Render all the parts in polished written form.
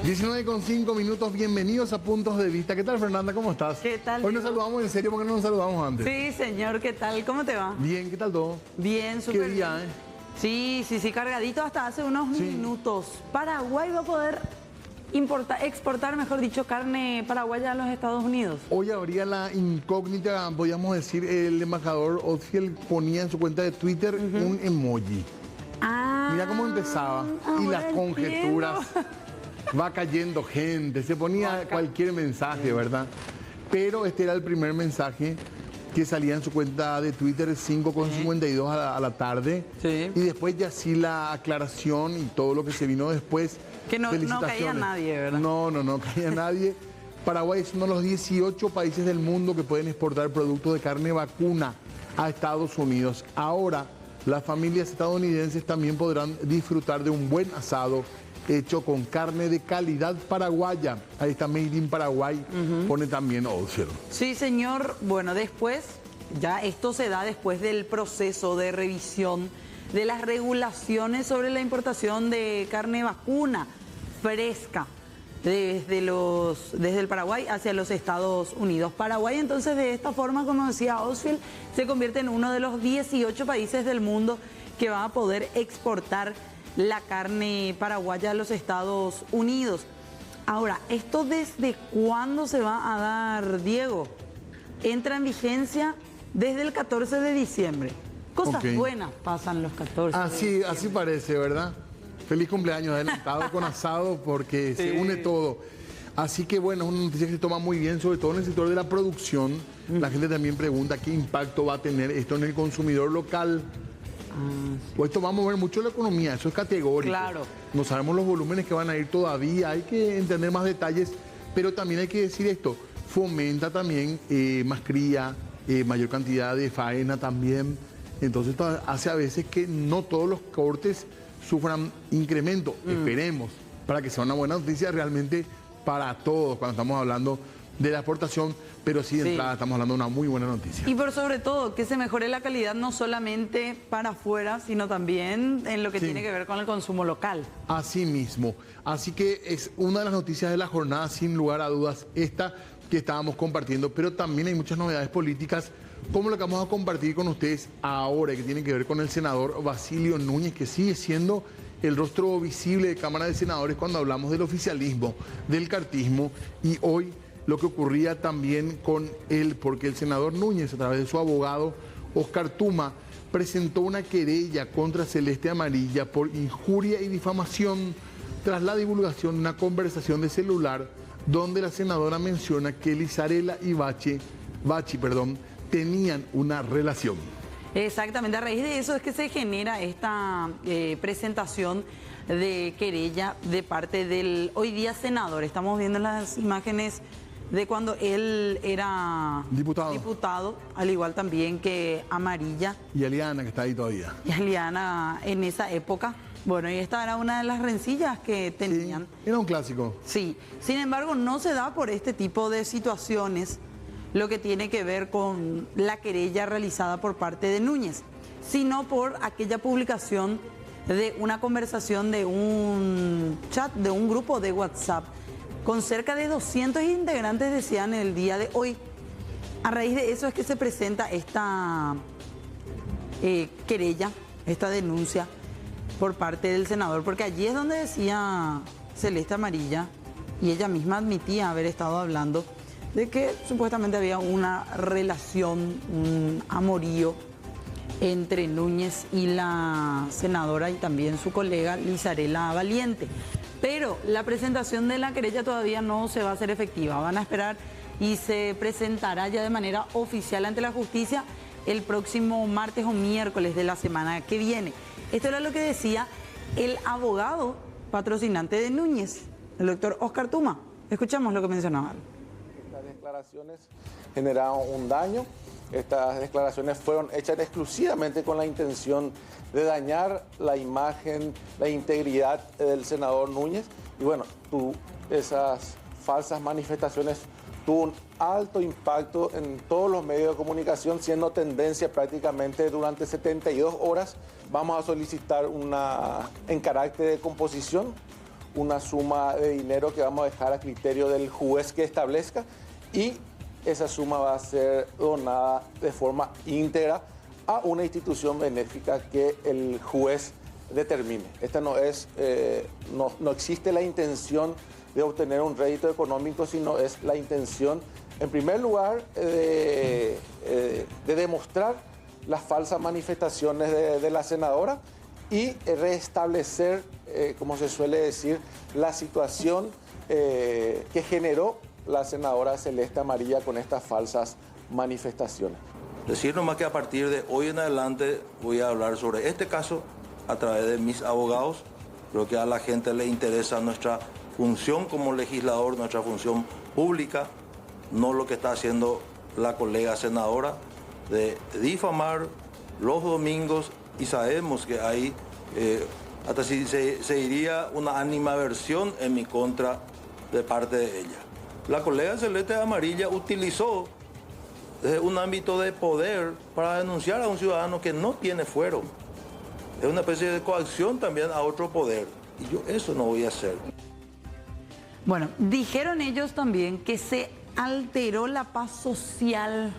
19:05, bienvenidos a Puntos de Vista. ¿Qué tal, Fernanda? ¿Cómo estás? ¿Qué tal? Hoy nos saludamos en serio porque no nos saludamos antes. Sí, señor, ¿qué tal? ¿Cómo te va? Bien, ¿qué tal todo? Bien, súper ¿Qué día, bien. Sí, cargadito hasta hace unos minutos. Paraguay va a poder exportar, mejor dicho, carne paraguaya a los Estados Unidos. Hoy habría la incógnita, podríamos decir, el embajador Osfield ponía en su cuenta de Twitter un emoji. Mira cómo empezaba. Y las conjeturas. Va cayendo gente, se ponía cualquier mensaje, ¿verdad? Pero este era el primer mensaje que salía en su cuenta de Twitter 5:52 a la tarde. Sí. Y después ya sí la aclaración y todo lo que se vino después. Que no caía nadie, ¿verdad? No caía nadie. Paraguay es uno de los 18 países del mundo que pueden exportar productos de carne vacuna a Estados Unidos. Ahora, las familias estadounidenses también podrán disfrutar de un buen asado hecho con carne de calidad paraguaya. Ahí está Made in Paraguay, pone también Osfield. Sí, señor. Bueno, después, ya esto se da después del proceso de revisión de las regulaciones sobre la importación de carne vacuna fresca desde el Paraguay hacia los Estados Unidos. Paraguay, entonces, de esta forma, como decía Osfield, se convierte en uno de los 18 países del mundo que va a poder exportar la carne paraguaya a los Estados Unidos. Ahora, ¿esto desde cuándo se va a dar, Diego? Entra en vigencia desde el 14 de diciembre. Cosas buenas pasan los 14 de diciembre. Así parece, ¿verdad? Feliz cumpleaños adelantado con asado porque se une todo. Así que bueno, es una noticia que se toma muy bien, sobre todo en el sector de la producción. La gente también pregunta qué impacto va a tener esto en el consumidor local. Pues esto va a mover mucho la economía, eso es categórico. Claro. No sabemos los volúmenes que van a ir todavía, hay que entender más detalles, pero también hay que decir esto, fomenta también más cría, mayor cantidad de faena también. Entonces esto hace a veces que no todos los cortes sufran incremento. Esperemos, para que sea una buena noticia realmente para todos cuando estamos hablando de la exportación, pero sí de entrada estamos hablando de una muy buena noticia. Y por sobre todo, que se mejore la calidad no solamente para afuera, sino también en lo que tiene que ver con el consumo local. Así mismo. Así que es una de las noticias de la jornada, sin lugar a dudas, esta que estábamos compartiendo, pero también hay muchas novedades políticas, como lo que vamos a compartir con ustedes ahora, que tiene que ver con el senador Basilio Núñez, que sigue siendo el rostro visible de Cámara de Senadores cuando hablamos del oficialismo, del cartismo, y hoy lo que ocurría también con él, porque el senador Núñez, a través de su abogado Oscar Tuma, presentó una querella contra Celeste Amarilla por injuria y difamación tras la divulgación de una conversación de celular donde la senadora menciona que Lizarela y Bachi, tenían una relación. Exactamente, a raíz de eso es que se genera esta presentación de querella de parte del hoy día senador. Estamos viendo las imágenes de cuando él era diputado, al igual también que Amarilla. Y Eliana, que está ahí todavía. Y Eliana en esa época. Bueno, y esta era una de las rencillas que tenían. Sí, era un clásico. Sí, sin embargo, no se da por este tipo de situaciones lo que tiene que ver con la querella realizada por parte de Núñez, sino por aquella publicación de una conversación de un chat, de un grupo de WhatsApp, con cerca de 200 integrantes, decían, el día de hoy. A raíz de eso es que se presenta esta querella, esta denuncia por parte del senador, porque allí es donde decía Celeste Amarilla, y ella misma admitía haber estado hablando de que supuestamente había una relación, un amorío entre Núñez y la senadora y también su colega Lizarela Valiente. Pero la presentación de la querella todavía no se va a hacer efectiva. Van a esperar y se presentará ya de manera oficial ante la justicia el próximo martes o miércoles de la semana que viene. Esto era lo que decía el abogado patrocinante de Núñez, el doctor Oscar Tuma. Escuchamos lo que mencionaba. Estas declaraciones generaron un daño. Estas declaraciones fueron hechas exclusivamente con la intención de dañar la imagen, la integridad del senador Núñez. Y bueno, esas falsas manifestaciones tuvo un alto impacto en todos los medios de comunicación, siendo tendencia prácticamente durante 72 horas. Vamos a solicitar en carácter de composición una suma de dinero que vamos a dejar a criterio del juez que establezca y esa suma va a ser donada de forma íntegra a una institución benéfica que el juez determine. Esta no existe la intención de obtener un rédito económico, sino es la intención, en primer lugar, de demostrar las falsas manifestaciones de la senadora y restablecer, como se suele decir, la situación que generó la senadora Celeste Amarilla con estas falsas manifestaciones. Decir nomás que a partir de hoy en adelante voy a hablar sobre este caso a través de mis abogados. Creo que a la gente le interesa nuestra función como legislador, nuestra función pública, no lo que está haciendo la colega senadora de difamar los domingos, y sabemos que hay hasta si se diría una animadversión en mi contra de parte de ella. La colega Celeste Amarilla utilizó un ámbito de poder para denunciar a un ciudadano que no tiene fuero. Es una especie de coacción también a otro poder. Y yo eso no voy a hacer. Bueno, dijeron ellos también que se alteró la paz social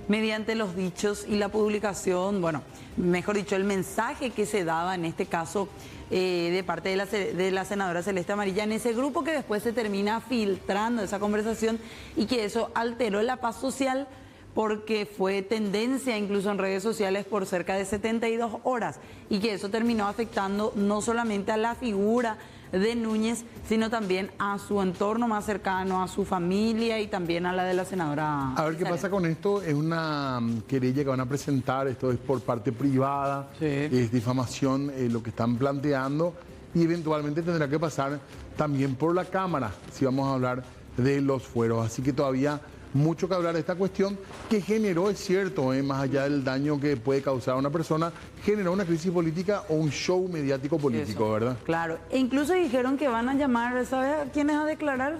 mediante los dichos y la publicación, bueno, mejor dicho, el mensaje que se daba en este caso de parte de la senadora Celeste Amarilla en ese grupo, que después se termina filtrando esa conversación y que eso alteró la paz social porque fue tendencia incluso en redes sociales por cerca de 72 horas y que eso terminó afectando no solamente a la figura de Núñez, sino también a su entorno más cercano, a su familia y también a la de la senadora. A ver qué pasa con esto. Es una querella que van a presentar, esto es por parte privada, sí. Es difamación lo que están planteando y eventualmente tendrá que pasar también por la Cámara, si vamos a hablar de los fueros. Así que todavía mucho que hablar de esta cuestión que generó, es cierto, más allá del daño que puede causar a una persona, generó una crisis política o un show mediático político, eso, ¿verdad? Claro, e incluso dijeron que van a llamar, ¿sabes a quiénes a declarar?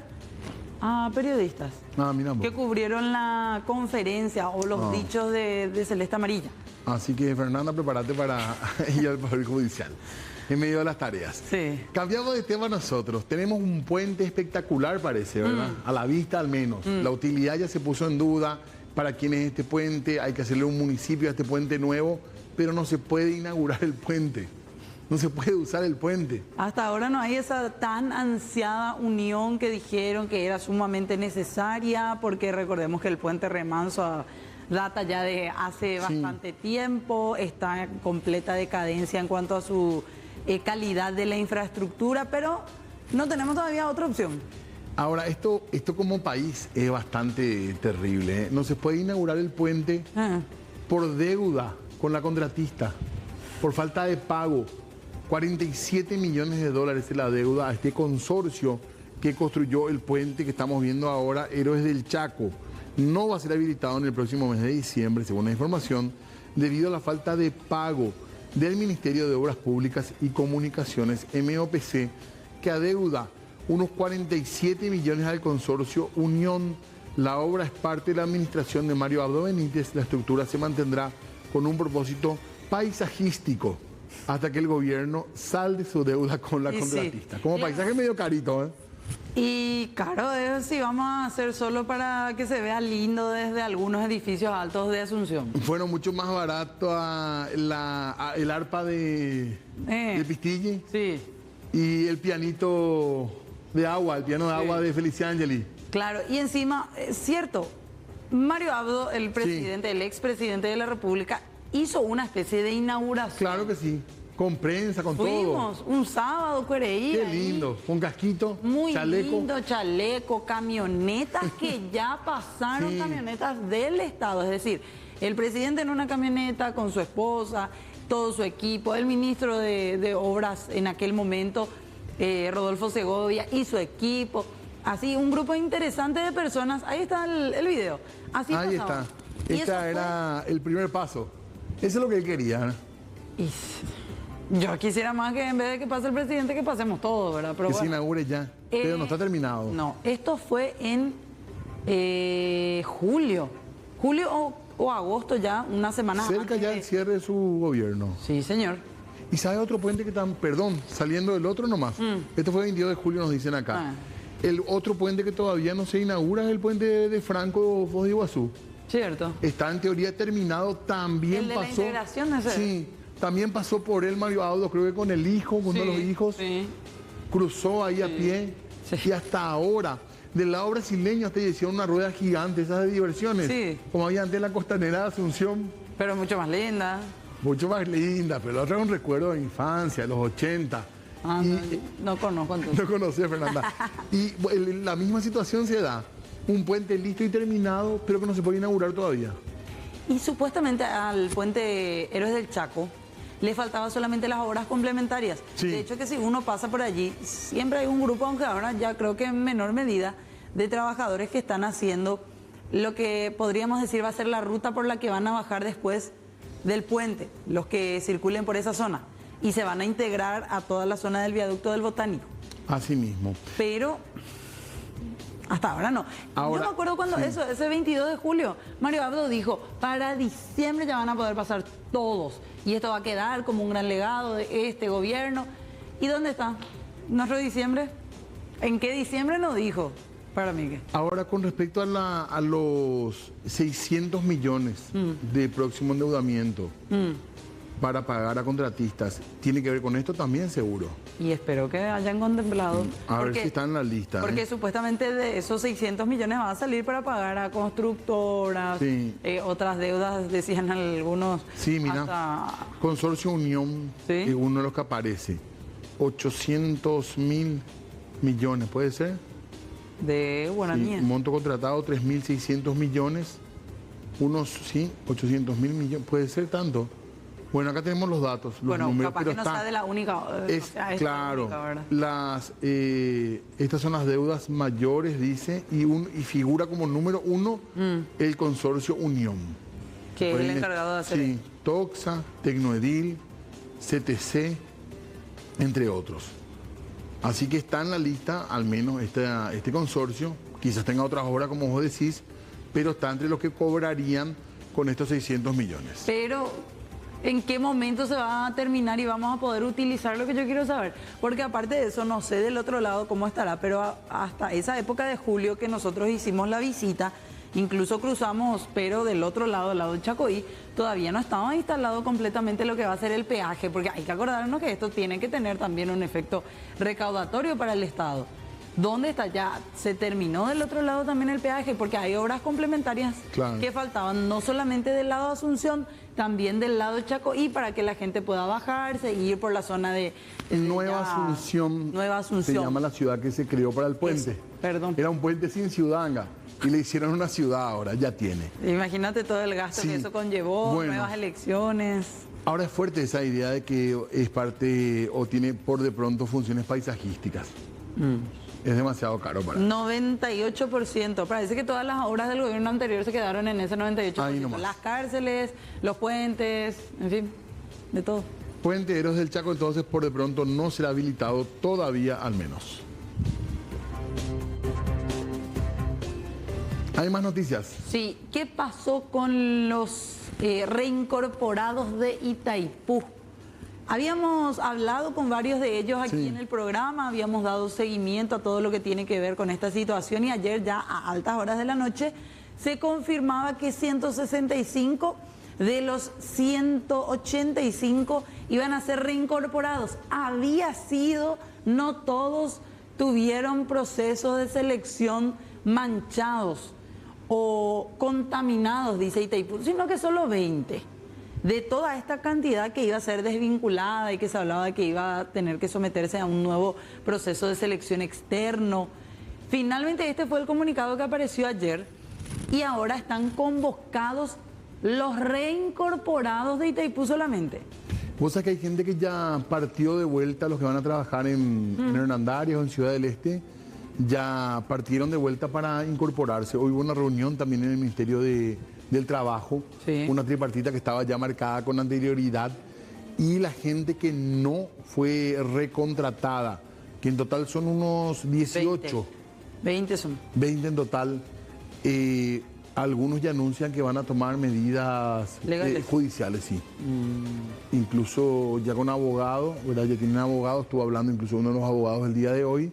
A periodistas mira, que cubrieron la conferencia o los dichos de Celeste Amarilla. Así que, Fernanda, prepárate para ir al Poder Judicial en medio de las tareas. Sí. Cambiamos de tema nosotros. Tenemos un puente espectacular, parece, ¿verdad? A la vista al menos. La utilidad ya se puso en duda. ¿Para quién es este puente? Hay que hacerle un municipio a este puente nuevo, pero no se puede inaugurar el puente. No se puede usar el puente. Hasta ahora no hay esa tan ansiada unión que dijeron que era sumamente necesaria, porque recordemos que el puente Remanso data ya de hace bastante tiempo, está en completa decadencia en cuanto a su calidad de la infraestructura, pero no tenemos todavía otra opción. Ahora, esto como país es bastante terrible, ¿eh? No se puede inaugurar el puente por deuda con la contratista, por falta de pago. 47 millones de dólares es la deuda a este consorcio que construyó el puente que estamos viendo ahora, Héroes del Chaco. No va a ser habilitado en el próximo mes de diciembre, según la información, debido a la falta de pago del Ministerio de Obras Públicas y Comunicaciones, MOPC, que adeuda unos 47 millones al consorcio Unión. La obra es parte de la administración de Mario Abdo Benítez. La estructura se mantendrá con un propósito paisajístico hasta que el gobierno salde su deuda con la contratista. Como paisaje medio carito, ¿eh? Y claro, si vamos a hacer solo para que se vea lindo desde algunos edificios altos de Asunción. Fueron mucho más barato el arpa de Pistille, sí, y el pianito de agua, el piano de agua de Felicia Angeli. Claro, y encima, es cierto, Mario Abdo, el presidente, el expresidente de la República, hizo una especie de inauguración. Claro que sí. Con prensa, con todo. Fuimos un sábado, Qué lindo, con casquito, muy chaleco. Lindo, chaleco, camionetas que ya pasaron, camionetas del Estado. Es decir, el presidente en una camioneta con su esposa, todo su equipo, el ministro de Obras en aquel momento, Rodolfo Segovia, y su equipo. Así, un grupo interesante de personas. Ahí está el video. Así ahí pasaba. está. Este era el primer paso. Eso es lo que él quería, ¿no? Yo quisiera más que en vez de que pase el presidente, que pasemos todos, ¿verdad? Pero que bueno, se inaugure ya, pero no está terminado. No, esto fue en julio o agosto ya, una semana cerca antes ya del cierre de su gobierno. Sí, señor. ¿Y sabe otro puente que están, perdón, saliendo del otro nomás? Este fue el 22 de julio, nos dicen acá. El otro puente que todavía no se inaugura es el puente de Franco, Foz de Iguazú. Cierto. Está en teoría terminado, también ¿El de pasó. la integración ese? Sí, también pasó por él Mario Audo, creo que con el hijo, con uno de los hijos. Sí. Cruzó ahí a pie. Sí. Y hasta ahora, del lado brasileño hasta hicieron una rueda gigante, esas de diversiones. Sí. Como había antes en la costanera de Asunción. Pero mucho más linda. Mucho más linda, pero la otra es un recuerdo de infancia, de los 80. Ah, no conozco entonces. No conocía, Fernanda. Y la misma situación se da. Un puente listo y terminado, pero que no se puede inaugurar todavía. Y supuestamente al puente Héroes del Chaco le faltaban solamente las obras complementarias. Sí. De hecho, que si uno pasa por allí, siempre hay un grupo, aunque ahora ya creo que en menor medida, de trabajadores que están haciendo lo que podríamos decir va a ser la ruta por la que van a bajar después del puente, los que circulen por esa zona. Y se van a integrar a toda la zona del viaducto del Botánico. Así mismo. Pero hasta ahora no. Ahora, yo me acuerdo cuando ese 22 de julio, Mario Abdo dijo, para diciembre ya van a poder pasar todos. Y esto va a quedar como un gran legado de este gobierno. ¿Y dónde está nuestro diciembre? ¿En qué diciembre no dijo? Para mí, ¿qué? Ahora, con respecto a los 600 millones de próximo endeudamiento para pagar a contratistas, ¿tiene que ver con esto también, seguro? Y espero que hayan contemplado. A ver si está en la lista. Porque supuestamente de esos 600 millones va a salir para pagar a constructoras, otras deudas, decían algunos. Sí, mira, hasta... Consorcio Unión, es uno de los que aparece. 800 mil millones, ¿puede ser? De guaraníes. Sí, monto contratado 3.600 millones. Unos, 800 mil millones, puede ser tanto. Bueno, acá tenemos los datos, los bueno, números, capaz pero que no sea de la única. Claro, la única, estas son las deudas mayores, dice, y figura como número 1 el Consorcio Unión. Que es el encargado de hacer. Sí, Toxa, Tecnoedil, CTC, entre otros. Así que está en la lista, al menos este consorcio, quizás tenga otras obras como vos decís, pero está entre los que cobrarían con estos 600 millones. Pero, ¿en qué momento se va a terminar y vamos a poder utilizar lo que yo quiero saber? Porque aparte de eso, no sé del otro lado cómo estará, pero hasta esa época de julio que nosotros hicimos la visita, incluso cruzamos, pero del otro lado, del lado de Chacoí, todavía no estaba instalado completamente lo que va a ser el peaje, porque hay que acordarnos que esto tiene que tener también un efecto recaudatorio para el Estado. ¿Dónde está? Ya se terminó del otro lado también el peaje, porque hay obras complementarias que faltaban, no solamente del lado de Asunción, también del lado de Chacoí, para que la gente pueda bajarse y ir por la zona de... Nueva Asunción. Nueva Asunción. Se llama la ciudad que se creó para el puente. Eso, perdón. Era un puente sin ciudadanga. Y le hicieron una ciudad ahora, ya tiene. Imagínate todo el gasto que eso conllevó, nuevas elecciones. Ahora es fuerte esa idea de que es parte o tiene por de pronto funciones paisajísticas. Es demasiado caro para 98%. Parece que todas las obras del gobierno anterior se quedaron en ese 98%. Ahí nomás. Las cárceles, los puentes, en fin, de todo. Puente Héroes del Chaco entonces por de pronto no será habilitado todavía al menos. ¿Hay más noticias? Sí, ¿qué pasó con los reincorporados de Itaipú? Habíamos hablado con varios de ellos aquí en el programa, habíamos dado seguimiento a todo lo que tiene que ver con esta situación y ayer ya a altas horas de la noche se confirmaba que 165 de los 185 iban a ser reincorporados. Había sido, no todos tuvieron procesos de selección manchados o contaminados, dice Itaipú, sino que solo 20. De toda esta cantidad que iba a ser desvinculada y que se hablaba de que iba a tener que someterse a un nuevo proceso de selección externo. Finalmente este fue el comunicado que apareció ayer y ahora están convocados los reincorporados de Itaipú solamente. Vos sabés que hay gente que ya partió de vuelta, los que van a trabajar en Hernandarias o en Ciudad del Este, ya partieron de vuelta para incorporarse. Hoy hubo una reunión también en el Ministerio del Trabajo, una tripartita que estaba ya marcada con anterioridad, y la gente que no fue recontratada, que en total son unos 18. 20 son. 20 en total. Algunos ya anuncian que van a tomar medidas Legales. judiciales, sí. Incluso ya con abogados, ¿verdad? Ya tienen abogados, estuvo hablando incluso uno de los abogados el día de hoy,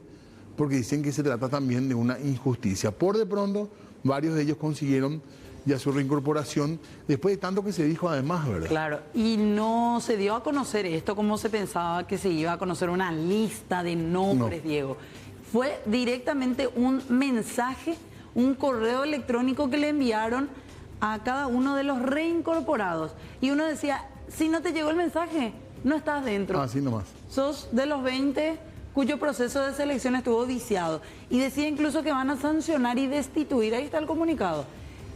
porque dicen que se trata también de una injusticia. Por de pronto, varios de ellos consiguieron ya su reincorporación, después de tanto que se dijo además, ¿verdad? Claro, y no se dio a conocer esto como se pensaba que se iba a conocer una lista de nombres, No. Diego. Fue directamente un mensaje, un correo electrónico que le enviaron a cada uno de los reincorporados. Y uno decía, si no te llegó el mensaje, no estás dentro. Así nomás. Sos de los 20 cuyo proceso de selección estuvo viciado. Y decía incluso que van a sancionar y destituir, ahí está el comunicado,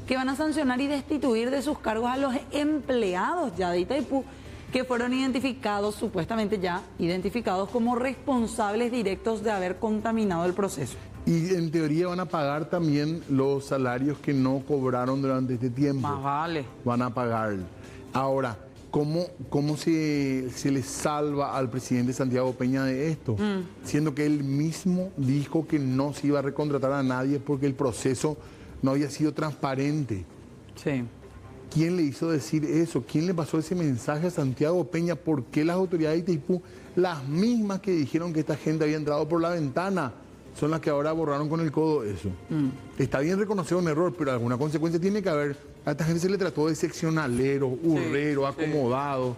que van a sancionar y destituir de sus cargos a los empleados ya de Itaipú, que fueron identificados, supuestamente ya identificados como responsables directos de haber contaminado el proceso. Y en teoría van a pagar también los salarios que no cobraron durante este tiempo. Más vale. Van a pagar. Ahora, ¿cómo se le salva al presidente Santiago Peña de esto? Siendo que él mismo dijo que no se iba a recontratar a nadie porque el proceso no había sido transparente. Sí. ¿Quién le hizo decir eso? ¿Quién le pasó ese mensaje a Santiago Peña? ¿Por qué las autoridades de Itaipú, las mismas que dijeron que esta gente había entrado por la ventana, son las que ahora borraron con el codo eso? Está bien reconocer un error, pero alguna consecuencia tiene que haber. A esta gente se le trató de seccionaleros, hurreros, acomodados,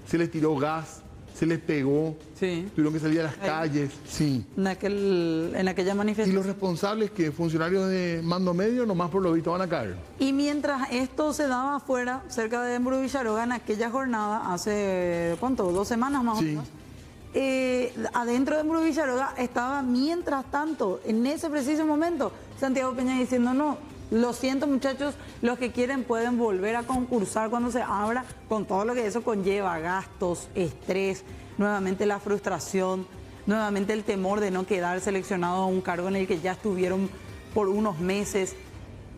se les tiró gas, se les pegó, tuvieron que salir a las calles, sí. En aquella Y manifestación. los responsables, que funcionarios de mando medio, nomás por lo visto van a caer. Y mientras esto se daba afuera, cerca de Embru Villaroga, en aquella jornada, hace, ¿cuánto? 2 semanas más o menos. Adentro de Embru Villaroga estaba, mientras tanto, en ese preciso momento, Santiago Peña diciendo, no, lo siento muchachos, los que quieren pueden volver a concursar cuando se abra, con todo lo que eso conlleva, gastos, estrés, nuevamente la frustración, nuevamente el temor de no quedar seleccionado a un cargo en el que ya estuvieron por unos meses.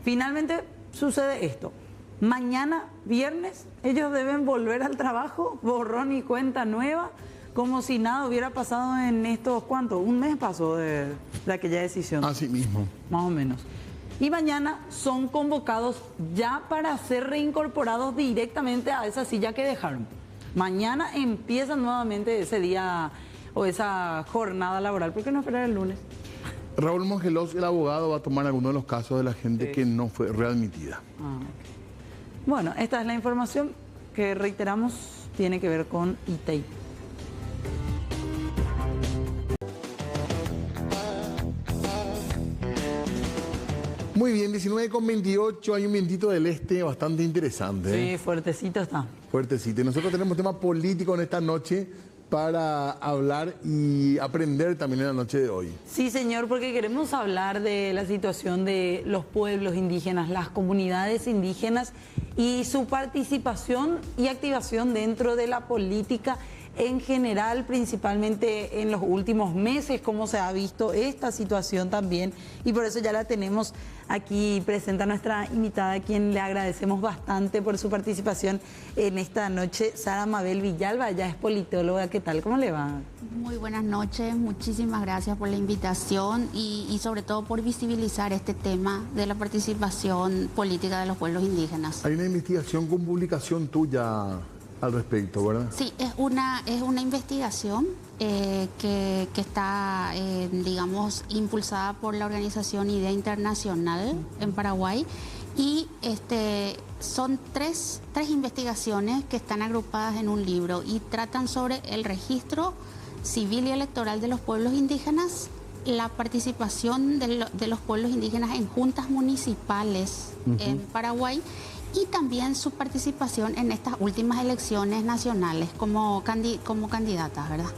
Finalmente sucede esto. Mañana, viernes, ellos deben volver al trabajo, borrón y cuenta nueva, como si nada hubiera pasado en estos, ¿cuánto? Un mes pasó de aquella decisión. Así mismo. Más o menos. Y mañana son convocados ya para ser reincorporados directamente a esa silla que dejaron. Mañana empieza nuevamente ese día o esa jornada laboral. ¿Por qué no esperar el lunes? Raúl Mongelos, el abogado, va a tomar algunos de los casos de la gente que no fue readmitida. Bueno, esta es la información que reiteramos tiene que ver con Itaipú. Muy bien, 19:28, hay un vientito del este bastante interesante. Sí, fuertecito está. Fuertecito. Y nosotros tenemos tema político en esta noche para hablar y aprender también en la noche de hoy. Sí, señor, porque queremos hablar de la situación de los pueblos indígenas, las comunidades indígenas y su participación y activación dentro de la política en general, principalmente en los últimos meses, cómo se ha visto esta situación también. Y por eso ya la tenemos aquí presente a nuestra invitada, a quien le agradecemos bastante por su participación en esta noche, Sara Mabel Villalba. Ella es politóloga. ¿Qué tal? ¿Cómo le va? Muy buenas noches, muchísimas gracias por la invitación y sobre todo por visibilizar este tema de la participación política de los pueblos indígenas. Hay una investigación con publicación tuya al respecto, ¿verdad? Sí, es una investigación que está, digamos, impulsada por la organización Idea Internacional en Paraguay y son tres investigaciones que están agrupadas en un libro y tratan sobre el registro civil y electoral de los pueblos indígenas, la participación de los pueblos indígenas en juntas municipales en Paraguay y también su participación en estas últimas elecciones nacionales como candidatas, ¿verdad?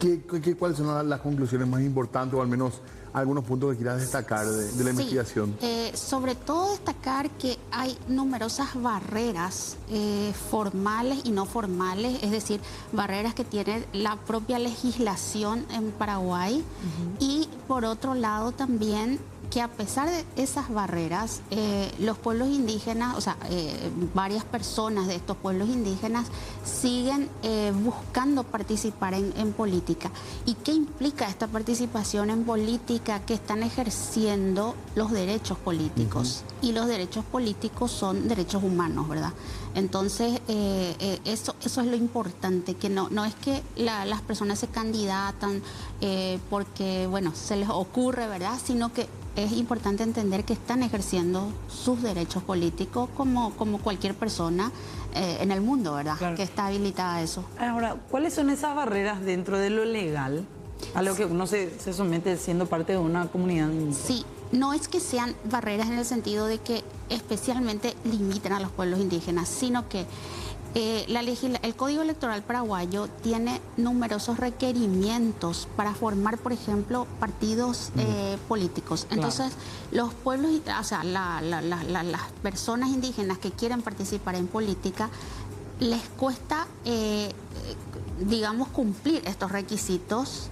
¿Y cuáles son las conclusiones más importantes o al menos algunos puntos que quieras destacar de la investigación? Sobre todo destacar que hay numerosas barreras formales y no formales, es decir, barreras que tiene la propia legislación en Paraguay y por otro lado también que a pesar de esas barreras, los pueblos indígenas, o sea, varias personas de estos pueblos indígenas siguen buscando participar en política. ¿Y qué implica esta participación en política? Que están ejerciendo los derechos políticos. Y los derechos políticos son derechos humanos, ¿verdad? Entonces, eso es lo importante, que no es que las personas se candidatan porque, bueno, se les ocurre, ¿verdad? Sino que es importante entender que están ejerciendo sus derechos políticos como cualquier persona en el mundo, ¿verdad? Claro. Que está habilitada a eso. Ahora, ¿cuáles son esas barreras dentro de lo legal a lo que uno se somete siendo parte de una comunidad? Sí, no es que sean barreras en el sentido de que especialmente limiten a los pueblos indígenas, sino que el Código Electoral paraguayo tiene numerosos requerimientos para formar, por ejemplo, partidos políticos. Entonces, los pueblos, o sea, las personas indígenas que quieren participar en política, les cuesta, digamos, cumplir estos requisitos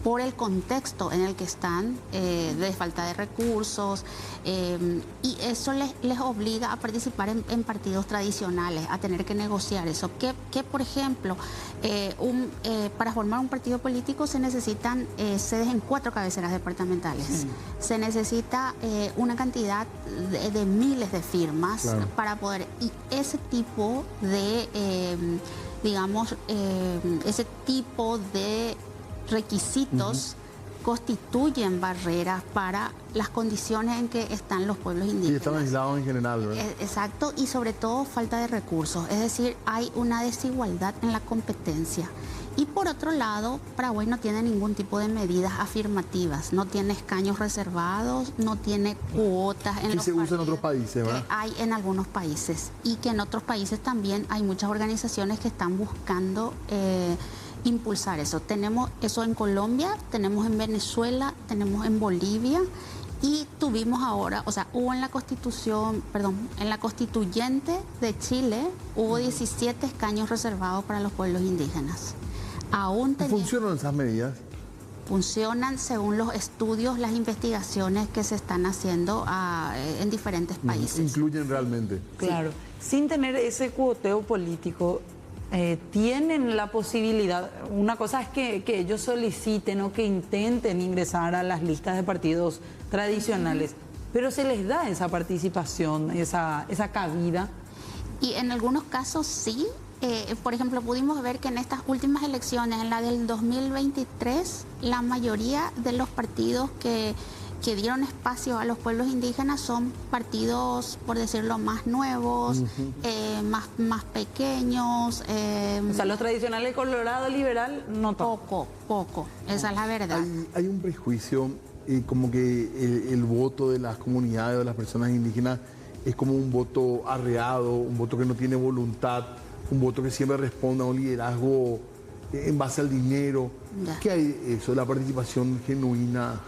por el contexto en el que están, de falta de recursos, y eso les obliga a participar en partidos tradicionales, a tener que negociar eso. Que por ejemplo, para formar un partido político se necesitan sedes en 4 cabeceras departamentales. Se necesita una cantidad de miles de firmas para poder, y ese tipo de, digamos, ese tipo de requisitos constituyen barreras para las condiciones en que están los pueblos indígenas. Y están aislados en general, ¿verdad? Exacto, y sobre todo falta de recursos, es decir, hay una desigualdad en la competencia. Y por otro lado, Paraguay no tiene ningún tipo de medidas afirmativas, no tiene escaños reservados, no tiene cuotas en los que se usa en otros países, ¿verdad? Que hay en algunos países, y que en otros países también hay muchas organizaciones que están buscando impulsar eso. Tenemos eso en Colombia, tenemos en Venezuela, tenemos en Bolivia, y tuvimos ahora, o sea, hubo en la Constitución, perdón, en la Constituyente de Chile hubo 17 escaños reservados para los pueblos indígenas. Aún ¿Funcionan esas medidas? Funcionan según los estudios, las investigaciones que se están haciendo en diferentes países. ¿Incluyen realmente? Claro. Sin tener ese cuoteo político, tienen la posibilidad, una cosa es que ellos soliciten o que intenten ingresar a las listas de partidos tradicionales, pero se les da esa participación, esa cabida. Y en algunos casos sí. Por ejemplo, pudimos ver que en estas últimas elecciones, en la del 2023, la mayoría de los partidos que dieron espacio a los pueblos indígenas son partidos, por decirlo, más nuevos, más pequeños. O sea, los tradicionales Colorado liberal, no tanto. Poco, esa es la verdad. Hay un prejuicio, como que el voto de las comunidades o de las personas indígenas es como un voto arreado, un voto que no tiene voluntad, un voto que siempre responde a un liderazgo en base al dinero. Ya. ¿Qué hay eso, la participación genuina?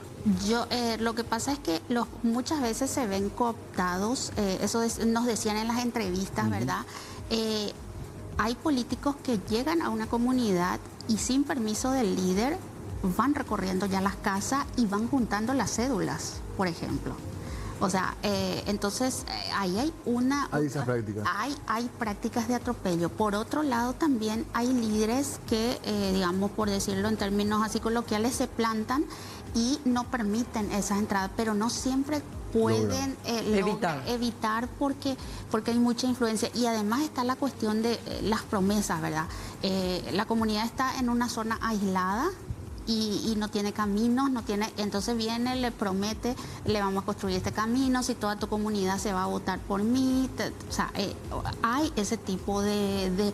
Lo que pasa es que muchas veces se ven cooptados, nos decían en las entrevistas, ¿verdad? Hay políticos que llegan a una comunidad y sin permiso del líder van recorriendo ya las casas y van juntando las cédulas, por ejemplo. O sea, entonces ahí hay Hay esas prácticas. Hay prácticas de atropello. Por otro lado, también hay líderes que, digamos, por decirlo en términos así coloquiales, se plantan y no permiten esas entradas, pero no siempre pueden evitar porque hay mucha influencia. Y además está la cuestión de las promesas, ¿verdad? La comunidad está en una zona aislada y no tiene caminos, entonces viene, le promete, le vamos a construir este camino, si toda tu comunidad se va a votar por mí. O sea, hay ese tipo de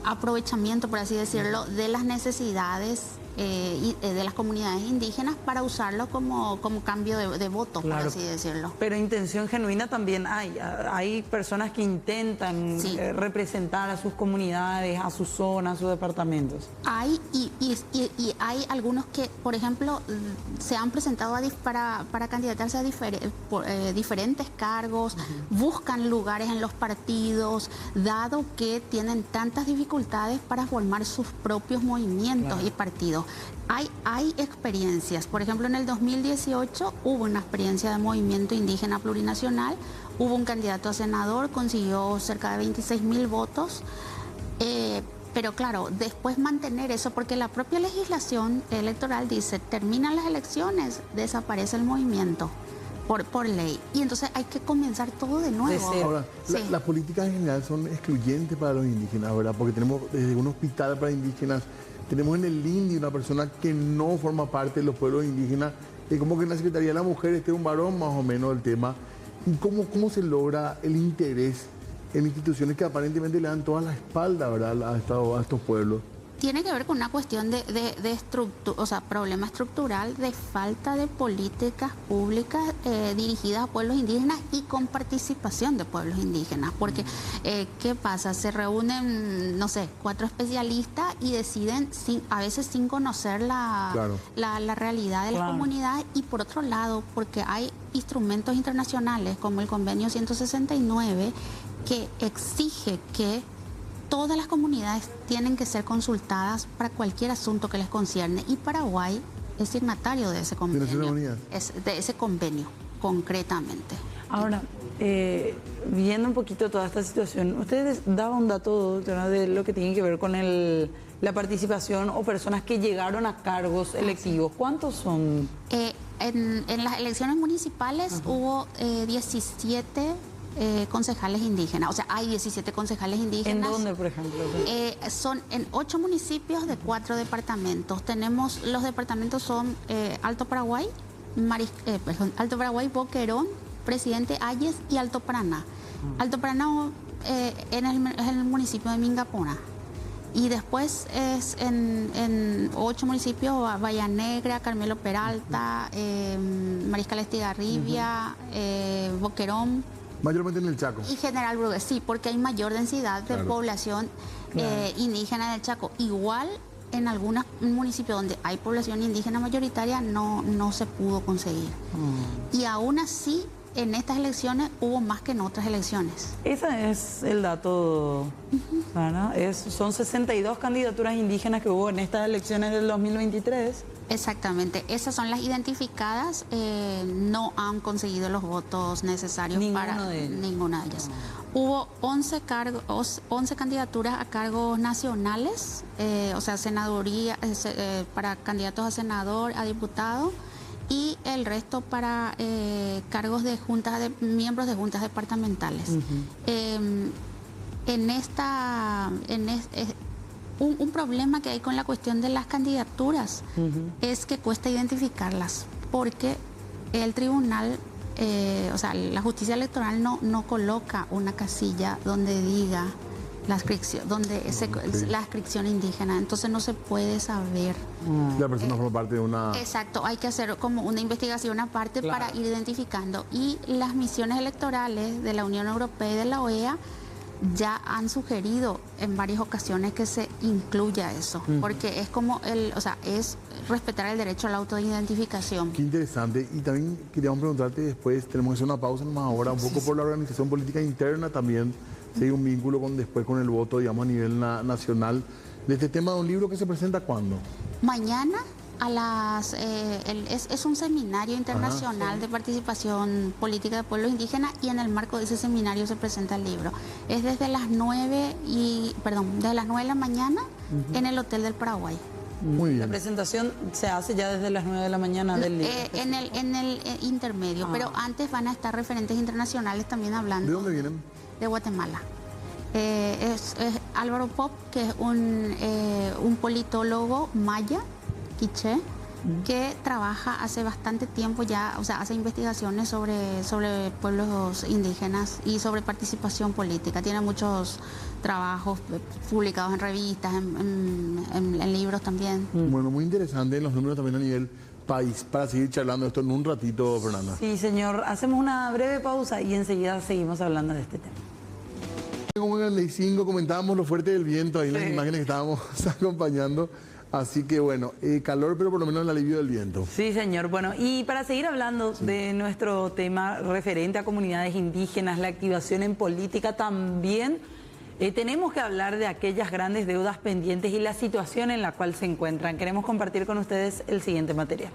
aprovechamiento, por así decirlo, de las necesidades de las comunidades indígenas para usarlo como cambio de voto, claro, por así decirlo. Pero intención genuina también hay personas que intentan representar a sus comunidades, a sus zonas, a sus departamentos. Hay y hay algunos que, por ejemplo, se han presentado para candidatarse a diferentes cargos, buscan lugares en los partidos, dado que tienen tantas dificultades para formar sus propios movimientos y partidos. Hay experiencias. Por ejemplo, en el 2018 hubo una experiencia de movimiento indígena plurinacional. Hubo un candidato a senador, consiguió cerca de 26.000 votos. Pero claro, después mantener eso, porque la propia legislación electoral dice, terminan las elecciones, desaparece el movimiento por ley. Y entonces hay que comenzar todo de nuevo. Ahora, Sí. las políticas en general son excluyentes para los indígenas, ¿verdad? Porque tenemos desde un hospital para indígenas, tenemos en el INDI una persona que no forma parte de los pueblos indígenas, es como que en la Secretaría de la Mujer esté un varón más o menos del tema. ¿Y cómo se logra el interés en instituciones que aparentemente le dan toda la espalda, ¿verdad?, a estos pueblos? Tiene que ver con una cuestión de o sea, problema estructural de falta de políticas públicas dirigidas a pueblos indígenas y con participación de pueblos indígenas. Porque, ¿qué pasa? Se reúnen, no sé, 4 especialistas y deciden, a veces sin conocer la realidad de la comunidad. Y por otro lado, porque hay instrumentos internacionales como el Convenio 169 que exige que todas las comunidades tienen que ser consultadas para cualquier asunto que les concierne, y Paraguay es signatario de ese convenio. De ese convenio, concretamente. Ahora, viendo un poquito toda esta situación, ustedes daban un dato, doctora, de lo que tiene que ver con la participación o personas que llegaron a cargos electivos. ¿Cuántos son? En las elecciones municipales hubo 17 concejales indígenas, o sea, hay 17 concejales indígenas. ¿En dónde, por ejemplo? Son en 8 municipios de 4 departamentos. Los departamentos son Alto Paraguay, Alto Paraguay, Boquerón, Presidente Hayes y Alto Paraná. Alto Paraná es el municipio de Mingapona. Y después es en 8 municipios, Bahía Negra, Carmelo Peralta, Mariscal Estigarribia, Boquerón. Mayormente en el Chaco. Y General Brugués, sí, porque hay mayor densidad de población indígena en el Chaco. Igual en algunos municipios donde hay población indígena mayoritaria no se pudo conseguir. Y aún así, en estas elecciones hubo más que en otras elecciones. Ese es el dato, ¿verdad? Son 62 candidaturas indígenas que hubo en estas elecciones del 2023. Exactamente, esas son las identificadas, no han conseguido los votos necesarios para ninguna de ellas. Hubo 11 candidaturas a cargos nacionales, o sea, senaduría, para candidatos a senador, a diputado, y el resto para cargos de miembros de juntas departamentales. Un problema que hay con la cuestión de las candidaturas es que cuesta identificarlas, porque el tribunal, o sea, la justicia electoral no coloca una casilla donde diga la inscripción indígena, entonces no se puede saber. La persona forma parte de una... Exacto, hay que hacer como una investigación aparte para ir identificando. Y las misiones electorales de la Unión Europea y de la OEA ya han sugerido en varias ocasiones que se incluya eso, porque es como es respetar el derecho a la autoidentificación. Qué interesante. Y también queríamos preguntarte después, tenemos que hacer una pausa nomás ahora, un poco por la organización política interna también, si hay un vínculo después con el voto, digamos, a nivel nacional, de este tema de un libro que se presenta ¿cuándo? Mañana es un seminario internacional de participación política de pueblos indígenas, y en el marco de ese seminario se presenta el libro. Es desde las 9 de la mañana en el Hotel del Paraguay. Muy bien. La presentación se hace ya desde las 9 de la mañana del libro. En el intermedio, pero antes van a estar referentes internacionales también hablando. ¿De dónde vienen? De Guatemala. Es Álvaro Pop, que es un politólogo maya, quiché, que trabaja hace bastante tiempo ya, o sea, hace investigaciones sobre pueblos indígenas y sobre participación política. Tiene muchos trabajos publicados en revistas, en libros también. Bueno, muy interesante, los números también a nivel país, para seguir charlando esto en un ratito, Fernanda. Sí, señor. Hacemos una breve pausa y enseguida seguimos hablando de este tema. Como en el 45 comentábamos lo fuerte del viento ahí en las imágenes que estábamos acompañando. Así que bueno, calor, pero por lo menos el alivio del viento. Sí, señor. Bueno, y para seguir hablando de nuestro tema referente a comunidades indígenas, la activación en política, también tenemos que hablar de aquellas grandes deudas pendientes y la situación en la cual se encuentran. Queremos compartir con ustedes el siguiente material.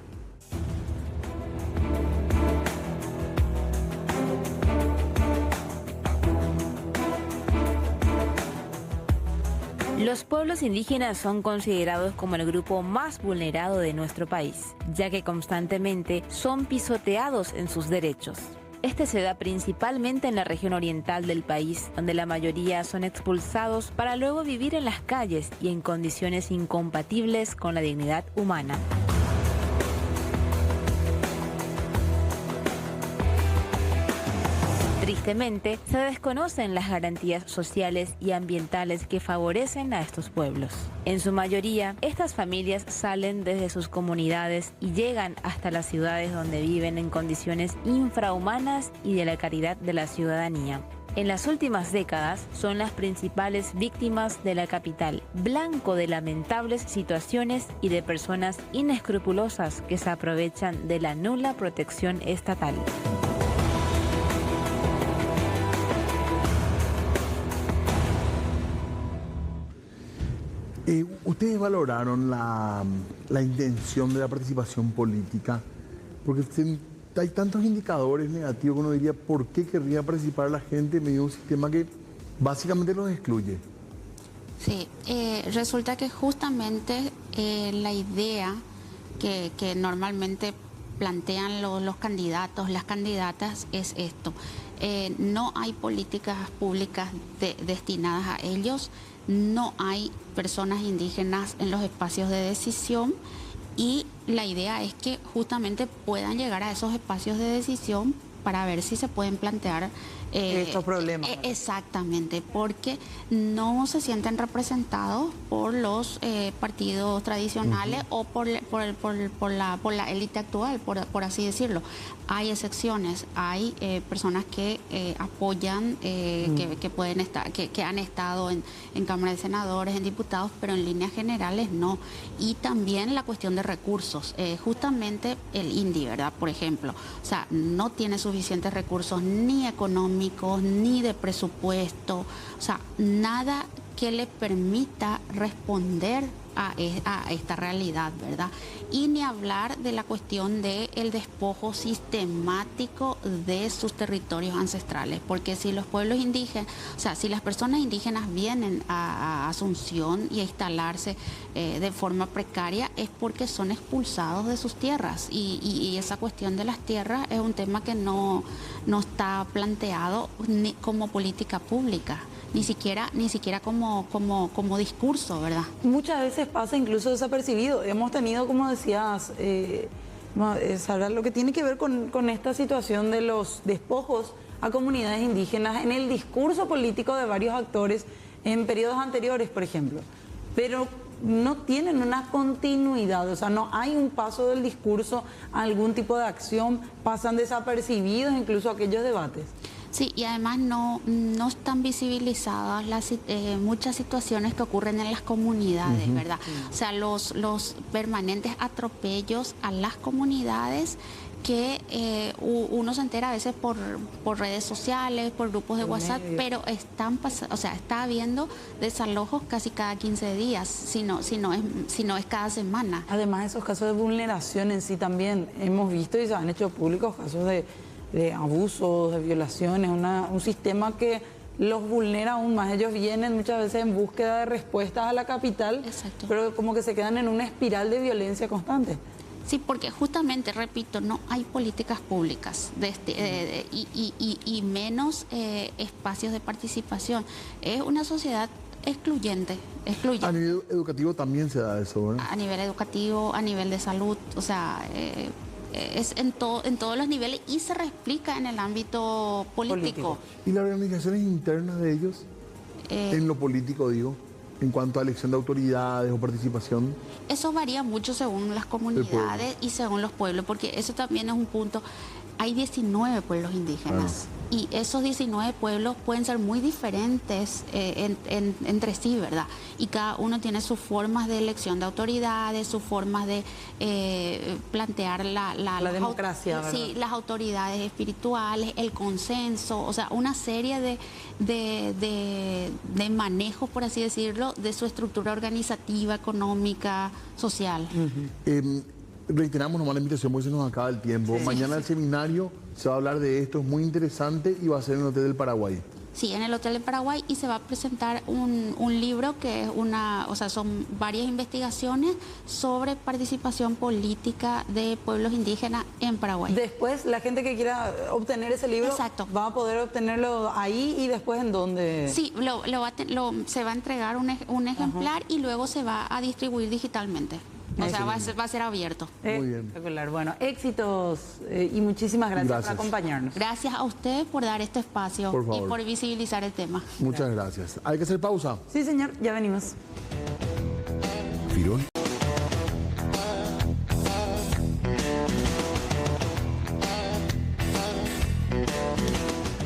Los pueblos indígenas son considerados como el grupo más vulnerado de nuestro país, ya que constantemente son pisoteados en sus derechos. Este se da principalmente en la región oriental del país, donde la mayoría son expulsados para luego vivir en las calles y en condiciones incompatibles con la dignidad humana. Tristemente, se desconocen las garantías sociales y ambientales que favorecen a estos pueblos. En su mayoría, estas familias salen desde sus comunidades y llegan hasta las ciudades donde viven en condiciones infrahumanas y de la caridad de la ciudadanía. En las últimas décadas son las principales víctimas de la capital, blanco de lamentables situaciones y de personas inescrupulosas que se aprovechan de la nula protección estatal. ¿Ustedes valoraron la intención de la participación política? Porque hay tantos indicadores negativos que uno diría, ¿por qué querría participar la gente en medio de un sistema que básicamente los excluye? Sí, resulta que justamente la idea que normalmente plantean los candidatos, las candidatas, es esto. No hay políticas públicas destinadas a ellos, no hay personas indígenas en los espacios de decisión y la idea es que justamente puedan llegar a esos espacios de decisión para ver si se pueden plantear estos problemas. Exactamente, porque no se sienten representados por los partidos tradicionales o por la élite actual, por así decirlo. Hay excepciones, hay personas que apoyan, que pueden estar, que han estado en Cámara de Senadores, en diputados, pero en líneas generales no. Y también la cuestión de recursos, justamente el INDI, ¿verdad? Por ejemplo, o sea, no tiene suficientes recursos ni económicos, ni de presupuesto, o sea, nada que le permita responder a esta realidad, ¿verdad? Y ni hablar de la cuestión del despojo sistemático de sus territorios ancestrales, porque si los pueblos indígenas, o sea, si las personas indígenas vienen a Asunción y a instalarse de forma precaria, es porque son expulsados de sus tierras, y esa cuestión de las tierras es un tema que no está planteado ni como política pública. Ni siquiera como discurso, ¿verdad? Muchas veces pasa incluso desapercibido. Hemos tenido, como decías, Sara, lo que tiene que ver con esta situación de los despojos a comunidades indígenas en el discurso político de varios actores en periodos anteriores, por ejemplo. Pero no tienen una continuidad, o sea, no hay un paso del discurso a algún tipo de acción, pasan desapercibidos incluso aquellos debates. Sí, y además no están visibilizadas muchas situaciones que ocurren en las comunidades, ¿verdad? O sea, los permanentes atropellos a las comunidades que uno se entera a veces por redes sociales, por grupos de WhatsApp, pero está habiendo desalojos casi cada 15 días, si no es cada semana. Además, esos casos de vulneración en sí también hemos visto y se han hecho públicos casos de abusos, de violaciones, un sistema que los vulnera aún más. Ellos vienen muchas veces en búsqueda de respuestas a la capital, exacto, pero como que se quedan en una espiral de violencia constante. Sí, porque justamente, repito, no hay políticas públicas y menos espacios de participación. Es una sociedad excluyente. A nivel educativo también se da eso, ¿verdad? A nivel educativo, a nivel de salud, o sea, es en todos los niveles y se replica en el ámbito político. ¿Y las organizaciones internas de ellos? En lo político, digo, en cuanto a elección de autoridades o participación. Eso varía mucho según las comunidades y según los pueblos, porque eso también es un punto. Hay 19 pueblos indígenas y esos 19 pueblos pueden ser muy diferentes entre sí, ¿verdad? Y cada uno tiene sus formas de elección de autoridades, sus formas de plantear la democracia, ¿verdad? Sí, las autoridades espirituales, el consenso, o sea, una serie de manejos, por así decirlo, de su estructura organizativa, económica, social. Reiteramos nomás la invitación porque se nos acaba el tiempo. Mañana el seminario se va a hablar de esto, es muy interesante y va a ser en el Hotel del Paraguay. Sí, en el Hotel del Paraguay, y se va a presentar un libro que es son varias investigaciones sobre participación política de pueblos indígenas en Paraguay. Después, la gente que quiera obtener ese libro, exacto, va a poder obtenerlo ahí, y después ¿en dónde? Sí, se va a entregar un ejemplar y luego se va a distribuir digitalmente. O sea, va a ser abierto. Muy bien. Espectacular. Bueno, éxitos y muchísimas gracias por acompañarnos. Gracias a ustedes por dar este espacio y por visibilizar el tema. Muchas gracias. ¿Hay que hacer pausa? Sí, señor, ya venimos. Firol.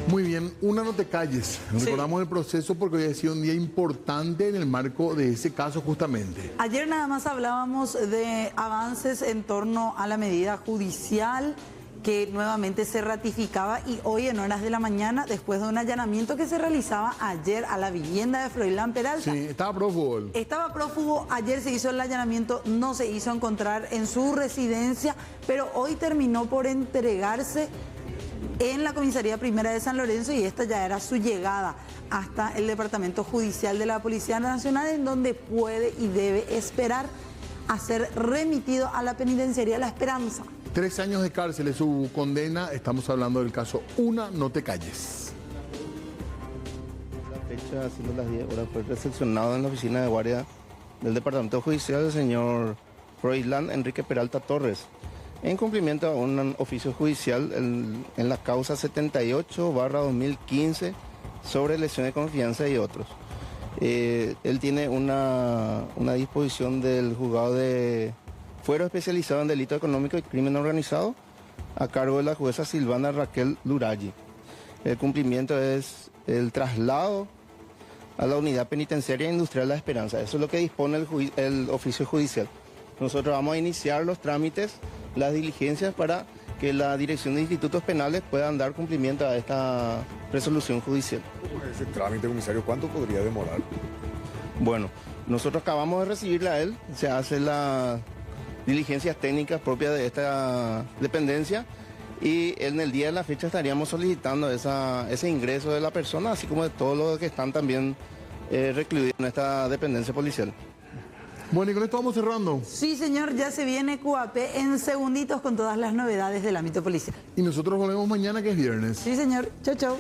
Muy bien, una no te calles. Recordamos el proceso porque hoy ha sido un día importante en el marco de ese caso justamente. Ayer nada más hablábamos de avances en torno a la medida judicial que nuevamente se ratificaba, y hoy en horas de la mañana, después de un allanamiento que se realizaba ayer a la vivienda de Froilán Peralta. Sí, estaba prófugo. Estaba prófugo, ayer se hizo el allanamiento, no se hizo encontrar en su residencia, pero hoy terminó por entregarse en la Comisaría Primera de San Lorenzo, y esta ya era su llegada hasta el Departamento Judicial de la Policía Nacional, en donde puede y debe esperar a ser remitido a la penitenciaría La Esperanza. 3 años de cárcel es su condena. Estamos hablando del caso Una no te calles. La fecha, siendo las 10 horas, fue recepcionado en la oficina de guardia del Departamento Judicial el señor Froilán Enrique Peralta Torres, en cumplimiento a un oficio judicial en la causa 78/2015 sobre lesión de confianza y otros. Él tiene una disposición del juzgado de fuero especializado en delito económico y crimen organizado a cargo de la jueza Silvana Raquel Luraggi. El cumplimiento es el traslado a la unidad penitenciaria industrial La Esperanza. Eso es lo que dispone el oficio judicial. Nosotros vamos a iniciar los trámites, las diligencias, para que la Dirección de Institutos Penales puedan dar cumplimiento a esta resolución judicial. Ese trámite, comisario, ¿cuánto podría demorar? Bueno, nosotros acabamos de recibirle a él, se hace las diligencias técnicas propias de esta dependencia, y en el día de la fecha estaríamos solicitando ese ingreso de la persona, así como de todos los que están también recluidos en esta dependencia policial. Bueno, y con esto vamos cerrando. Sí, señor, ya se viene QAP en segunditos con todas las novedades del ámbito policial. Y nosotros volvemos mañana, que es viernes. Sí, señor. Chau, chau.